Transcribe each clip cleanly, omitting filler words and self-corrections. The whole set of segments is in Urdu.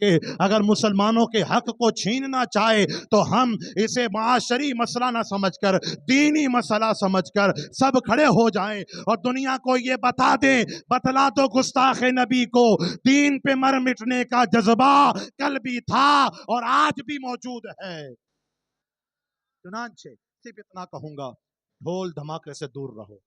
کے اگر مسلمانوں کے حق کو چھیننا چاہے تو ہم اسے معاشری مسئلہ نہ سمجھ کر دینی مسئلہ سمجھ کر سب کھڑے ہو جائیں اور دنیا کو یہ بتا دیں، بتلا دو گستاخ نبی کو دین پہ مر مٹنے کا جذبہ کل بھی تھا اور آج بھی موجود ہے۔ چنانچہ صرف اتنا کہوں گا، ڈھول دھماکے سے دور رہو،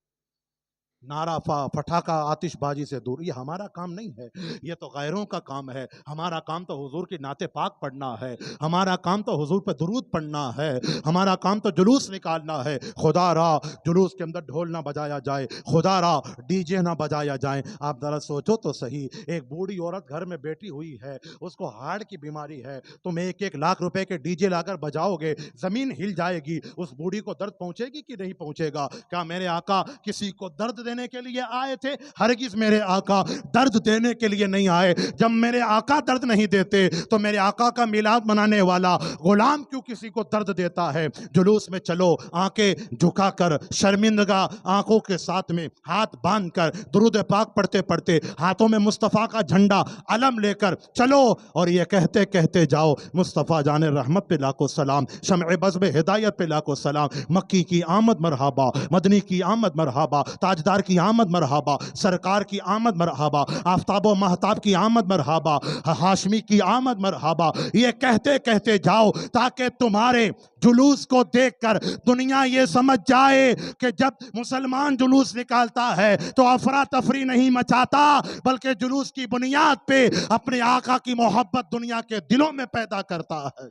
نعرہ پٹاخہ آتش بازی سے دور۔ یہ ہمارا کام نہیں ہے، یہ تو غیروں کا کام ہے۔ ہمارا کام تو حضور کی نعت پاک پڑھنا ہے، ہمارا کام تو حضور پہ درود پڑھنا ہے، ہمارا کام تو جلوس نکالنا ہے۔ خدا را جلوس کے اندر ڈھول نہ بجایا جائے، خدا را ڈی جے نہ بجایا جائے۔ آپ ذرا سوچو تو صحیح، ایک بوڑھی عورت گھر میں بیٹھی ہوئی ہے، اس کو ہارٹ کی بیماری ہے، تم 1-1 لاکھ روپے کے ڈی جے لا کر بجاؤ گے، زمین ہل جائے گی۔ اس بوڑھی کو درد پہنچے گی کہ نہیں پہنچے گا؟ کیا میرے آقا کسی کو درد دینے کے لیے آئے تھے؟ ہرگز میرے آقا درد دینے کے لیے نہیں آئے۔ جب میرے آقا درد نہیں دیتے تو میرے آقا کا میلاد منانے والا غلام کیوں کسی کو درد دیتا ہے؟ جلوس میں چلو، آنکھیں جھکا کر، شرمندگا آنکھوں کے ساتھ میں ہاتھ باندھ کر، درود پاک پڑھتے پڑھتے، ہاتھوں میں مصطفیٰ کا جھنڈا علم لے کر چلو اور یہ کہتے کہتے جاؤ، مصطفیٰ جان رحمت پہ لاکھوں سلام، شمع بزم ہدایت پہ لاکھوں سلام، مکی کی آمد مرحبا، مدنی کی آمد مرحبا، تاجدار کی آمد مرحبا، سرکار کی آمد مرحبا، آفتاب و مہتاب کی آمد مرحبا، ہاشمی کی آمد مرحبا۔ یہ کہتے کہتے جاؤ تاکہ تمہارے جلوس کو دیکھ کر دنیا یہ سمجھ جائے کہ جب مسلمان جلوس نکالتا ہے تو افراتفری نہیں مچاتا، بلکہ جلوس کی بنیاد پہ اپنے آقا کی محبت دنیا کے دلوں میں پیدا کرتا ہے۔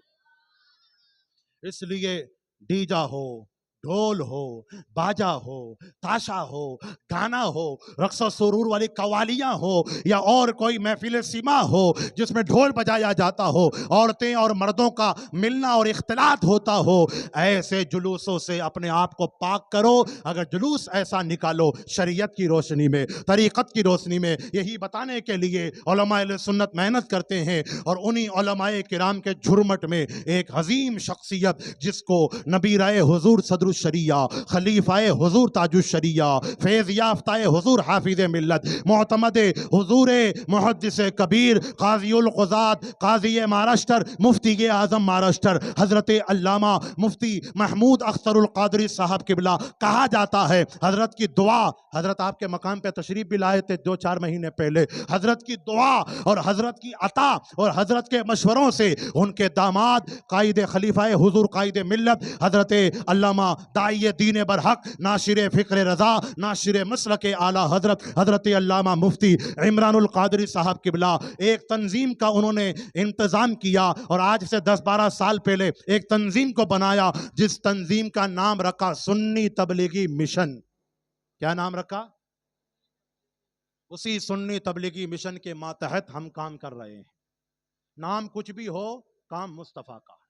اس لیے ڈیجا ہو، ڈھول ہو، باجا ہو، تاشا ہو، گانا ہو، رقص و سرور والی قوالیاں ہو، یا اور کوئی محفل سیما ہو جس میں ڈھول بجایا جاتا ہو، عورتیں اور مردوں کا ملنا اور اختلاط ہوتا ہو، ایسے جلوسوں سے اپنے آپ کو پاک کرو۔ اگر جلوس ایسا نکالو شریعت کی روشنی میں، طریقت کی روشنی میں، یہی بتانے کے لیے علماء اہل سنت محنت کرتے ہیں، اور انہی علماء کرام کے جھرمٹ میں ایک عظیم شخصیت جس کو نبی رائے حضور صدر الشریعہ، خلیفہ حضور تاج الشریعہ، فیض یافتہ حضور حافظ ملت، معتمد حضور محدث کبیر، قاضی القضات، قاضی مہاراشٹر، مفتی اعظم مہاراشٹر، حضرت علامہ مفتی محمود اختر القادری صاحب قبلہ کہا جاتا ہے۔ حضرت کی دعا، حضرت آپ کے مقام پہ تشریف بھی لائے تھے 2-4 مہینے پہلے، حضرت کی دعا اور حضرت کی عطا اور حضرت کے مشوروں سے ان کے داماد قائد خلیفہ حضور قائد ملت حضرت علامہ داعی دین برحق، ناشر فکر رضا، ناشر مسلک اعلی حضرت حضرت علامہ مفتی عمران القادری صاحب قبلہ ایک تنظیم کا انہوں نے انتظام کیا، اور آج سے 10-12 سال پہلے ایک تنظیم کو بنایا جس تنظیم کا نام رکھا سنی تبلیغی مشن۔ کیا نام رکھا؟ اسی سنی تبلیغی مشن کے ماتحت ہم کام کر رہے ہیں۔ نام کچھ بھی ہو، کام مصطفیٰ کا ہے۔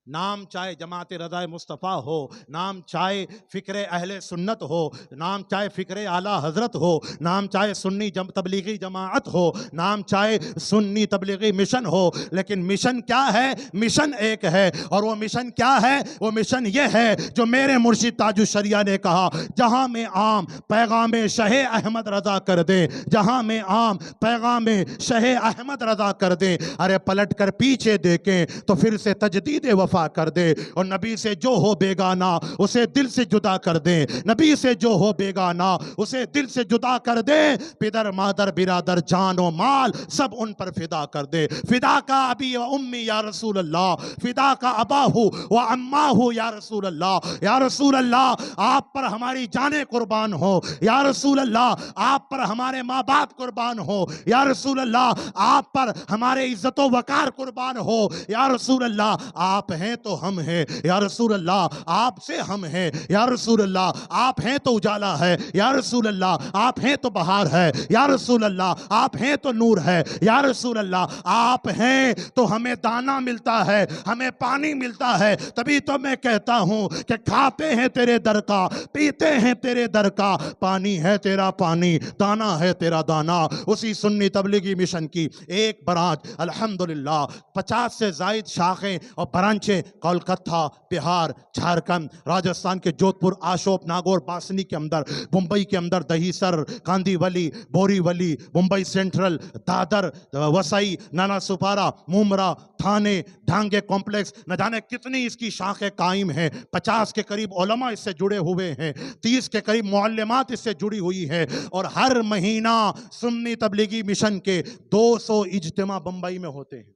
نام چاہے جماعت رضا مصطفیٰ ہو، نام چاہے فکر اہل سنت ہو، نام چاہے فکر اعلی حضرت ہو، نام چاہے سنی تبلیغی جماعت ہو، نام چاہے سنی تبلیغی مشن ہو، لیکن مشن کیا ہے؟ مشن ایک ہے، اور وہ مشن کیا ہے؟ وہ مشن یہ ہے جو میرے مرشد تاج الشریعہ نے کہا، جہاں میں عام پیغام شہ احمد رضا کر دیں، جہاں میں عام پیغام شہ احمد رضا کر دیں، ارے پلٹ کر پیچھے دیکھیں تو پھر سے تجدید وفا کر دے، اور نبی سے جو ہو بیگانہ اسے دل سے جدا کر دیں، نبی سے جو ہو بیگانہ اسے دل سے جدا کر دے، پدر مادر برادر جان و مال سب ان پر فدا کر دے، فدا کا ابی و امی یا رسول اللہ، فدا کا اباہ و اماہ یا رسول اللہ، یا رسول اللہ آپ پر ہماری جانیں قربان ہو، یا رسول اللہ آپ پر ہمارے ماں باپ قربان ہو، یا رسول اللہ آپ پر ہمارے عزت و وقار قربان ہو، یا رسول اللہ آپ ہیں تو ہم ہیں، یا رسول اللہ آپ سے ہم ہیں، یا رسول اللہ آپ ہیں تو اجالا ہے، یا رسول اللہ آپ ہیں تو بہار ہے، یا رسول اللہ آپ ہیں تو نور ہے، یا رسول اللہ آپ ہیں تو ہمیں دانا ملتا ہے، ہمیں پانی ملتا ہے۔ تبھی تو میں کہتا ہوں کہ کھاتے ہیں تیرے در کا، پیتے ہیں تیرے در کا، پانی ہے تیرا پانی، دانا ہے تیرا دانا۔ اسی سنی تبلیغی مشن کی ایک برانچ الحمدللہ 50 سے زائد شاخیں اور برانچیں پہنچے کولکتہ، بہار، جھارکھنڈ، راجستھان کے جودھپور، آشوپ، ناگور، باسنی کے اندر، ممبئی کے اندر دہیسر، کاندی ولی، بوری ولی، ممبئی سینٹرل، دادر، وسائی، نانا سپارا، مومرا، تھانے، ڈھانگے کمپلیکس، نہ جانے کتنی اس کی شاخیں قائم ہیں. 50 کے قریب علماء اس سے جڑے ہوئے ہیں، 30 کے قریب معلمات اس سے جڑی ہوئی ہیں، اور ہر مہینہ سنی تبلیغی مشن کے 200 اجتماع بمبئی میں ہوتے ہیں.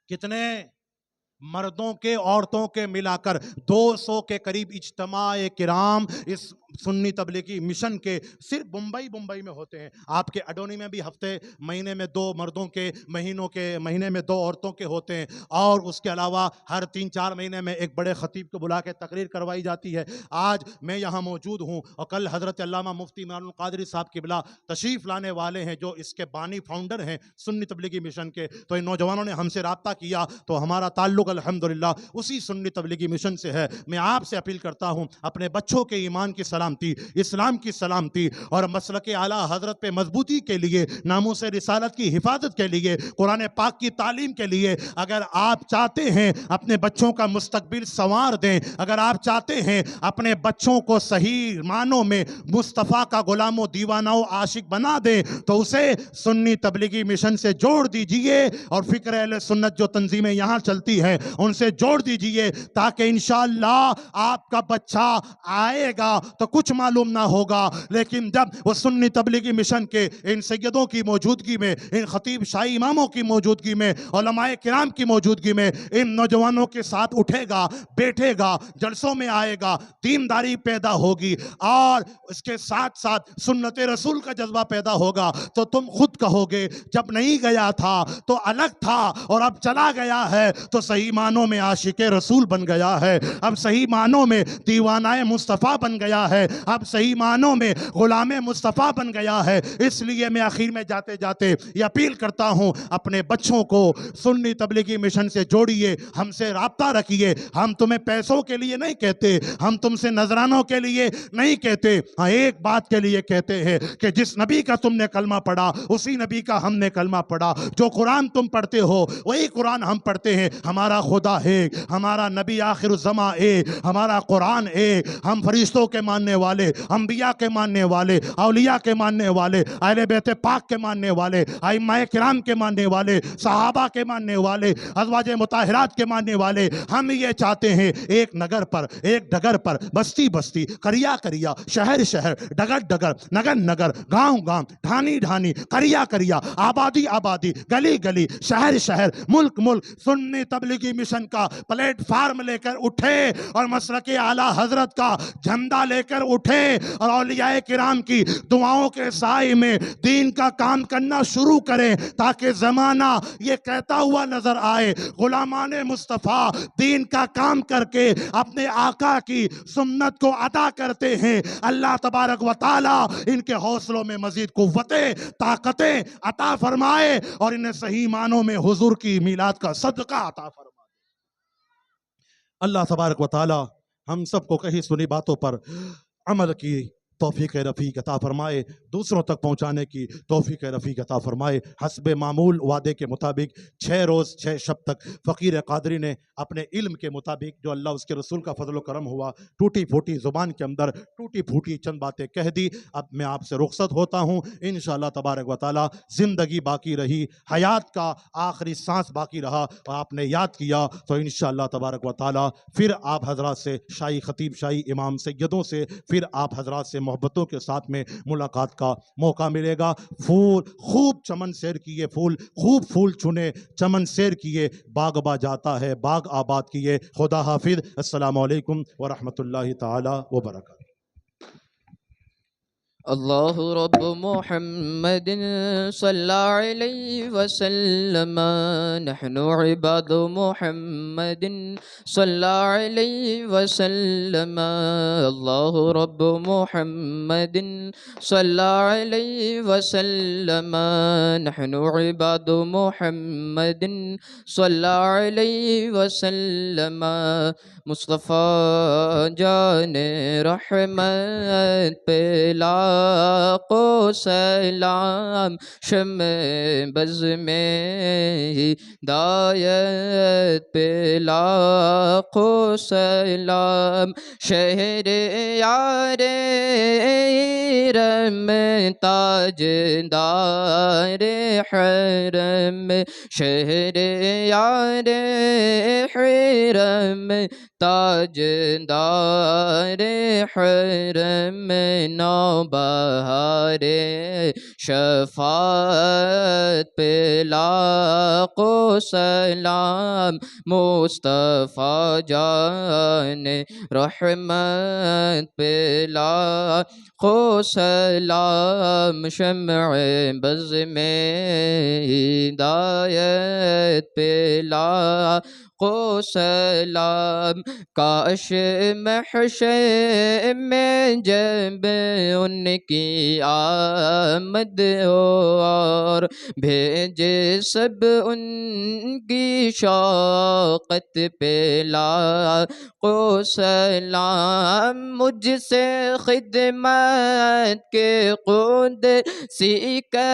کتنے مردوں کے عورتوں کے ملا کر 200 کے قریب اجتماع کرام اس سنی تبلیغی مشن کے صرف بمبئی میں ہوتے ہیں. آپ کے اڈونی میں بھی ہفتے مہینے میں 2 مردوں کے، مہینے میں 2 عورتوں کے ہوتے ہیں، اور اس کے علاوہ ہر 3-4 مہینے میں ایک بڑے خطیب کو بلا کے تقریر کروائی جاتی ہے. آج میں یہاں موجود ہوں اور کل حضرت علامہ مفتی عمران القادری صاحب قبلہ تشریف لانے والے ہیں، جو اس کے بانی فاؤنڈر ہیں سنی تبلیغی مشن کے. تو ان نوجوانوں نے ہم سے رابطہ کیا تو ہمارا تعلق الحمدللہ اسی سنی تبلیغی مشن سے ہے. میں آپ سے اپیل کرتا ہوں، اپنے بچوں کے ایمان کی سلامتی، اسلام کی سلامتی اور مسلک اعلیٰ حضرت پہ مضبوطی کے لیے، ناموس رسالت کی حفاظت کے لیے، قرآن پاک کی تعلیم کے لیے، اگر آپ چاہتے ہیں اپنے بچوں کا مستقبل سنوار دیں، اگر آپ چاہتے ہیں اپنے بچوں کو صحیح معنوں میں مصطفیٰ کا غلام و دیوانہ و عاشق بنا دیں، تو اسے سنی تبلیغی مشن سے جوڑ دیجئے، اور فکر اہل سنت جو تنظیمیں یہاں چلتی ہیں ان سے جوڑ دیجئے، تاکہ انشاءاللہ آپ کا بچہ آئے گا تو کچھ معلوم نہ ہوگا، لیکن جب وہ سنی تبلیغی مشن کے ان سیدوں کی موجودگی میں، ان خطیب شاہی اماموں کی موجودگی میں، علماء کرام کی موجودگی میں ان نوجوانوں کے ساتھ اٹھے گا، بیٹھے گا، جلسوں میں آئے گا، دینداری پیدا ہوگی، اور اس کے ساتھ ساتھ سنت رسول کا جذبہ پیدا ہوگا، تو تم خود کہو گے جب نہیں گیا تھا تو الگ تھا، اور اب چلا گیا ہے تو صحیح معنوں میں عاشق رسول بن گیا ہے، اب صحیح معنوں میں دیوانہ مصطفیٰ بن گیا ہے، اب صحیح معنوں میں غلام مصطفیٰ بن گیا ہے. اس لیے میں آخر میں جاتے جاتے یہ اپیل کرتا ہوں، اپنے بچوں کو سنی تبلیغی مشن سے جوڑیے، ہم سے رابطہ رکھیے. ہم تمہیں پیسوں کے لیے نہیں کہتے، ہم تم سے نذرانوں کے لیے نہیں کہتے، ہاں ایک بات کے لیے کہتے ہیں کہ جس نبی کا تم نے کلمہ پڑھا اسی نبی کا ہم نے کلمہ پڑھا، جو قرآن تم پڑھتے ہو وہی قرآن ہم پڑھتے ہیں. ہمارا خدا ایک، ہمارا نبی آخر الزماں ایک، ہمارا قرآن ایک، ہم فرشتوں کے ماننے والے، انبیاء کے ماننے والے، اولیاء کے ماننے والے، اہل بیت پاک کے ماننے والے، ائمہ کرام کے ماننے والے، صحابہ کے ماننے والے، ازواج مطہرات کے ماننے والے. ہم یہ چاہتے ہیں ایک نگر پر، ایک ڈگر پر، بستی بستی، قریہ قریہ، شہر شہر، ڈگر ڈگر، نگر نگر، گاؤں گاؤں، ڈھانی ڈھانی، قریہ قریہ، آبادی آبادی، گلی گلی، شہر شہر، ملک ملک سنی تبلیغی مشن کا پلیٹ فارم لے کر اٹھے، اور مسلک اعلیٰ حضرت کا جھنڈا لے کر اٹھے، اور اولیاء کرام کی دعاؤں کے سائے میں دین کا کام کرنا شروع کریں، تاکہ زمانہ یہ کہتا ہوا نظر آئے غلامان مصطفیٰ دین کا کام کر کے اپنے آقا کی سنت کو ادا کرتے ہیں. اللہ تبارک و تعالی ان کے حوصلوں میں مزید قوتیں، طاقتیں عطا فرمائے، اور انہیں صحیح معنوں میں حضور کی میلاد کا صدقہ عطا فرمائے. اللہ تبارک و تعالی ہم سب کو کہی سنی باتوں پر عمل کی توفیق رفیق عطا فرمائے، دوسروں تک پہنچانے کی توفیق رفیق عطا فرمائے. حسب معمول وعدے کے مطابق 6 روز 6 شب تک فقیر قادری نے اپنے علم کے مطابق جو اللہ اس کے رسول کا فضل و کرم ہوا، ٹوٹی پھوٹی زبان کے اندر ٹوٹی پھوٹی چند باتیں کہہ دی. اب میں آپ سے رخصت ہوتا ہوں. انشاءاللہ تبارک و تعالی زندگی باقی رہی، حیات کا آخری سانس باقی رہا، اور آپ نے یاد کیا تو انشاءاللہ تبارک و تعالی پھر آپ حضرات سے، شاہی خطیب شاہی امام سیدوں سے، پھر آپ حضرات سے محبتوں کے ساتھ میں ملاقات کا موقع ملے گا. پھول خوب چمن سیر کیے، خوب پھول چنے، چمن سیر کیے، باغ با جاتا ہے، باغ آباد کیے. خدا حافظ. السلام علیکم ورحمۃ اللہ تعالی وبرکاتہ. اللہ رب محمد صلی علیہ وسلم، نحن عباد محمد صلی علیہ وسلم. اللہ رب محمد صلی علیہ وسلم، نحن عباد محمد صلی علیہ وسلم. مصطفیٰ جان رحمت پہ لا کو سلام شمع بز میں ہدایت پہ لاکھو سلام شہر یار حرم تاجدار حرم شہر یار حرم تاجدار حرم نوبہار شفاعت پہ لاکھو سلام مصطفیٰ جان رحمت پہ لاکھو سلام شمع بز میں ہدایت پہ لاکھو سلام کاش محشر میں جب ان کی آمد ہو اور بھیجے سب ان کی شوقت پہ لاکھو سلام مجھ سے خدمت کے خود سیکھ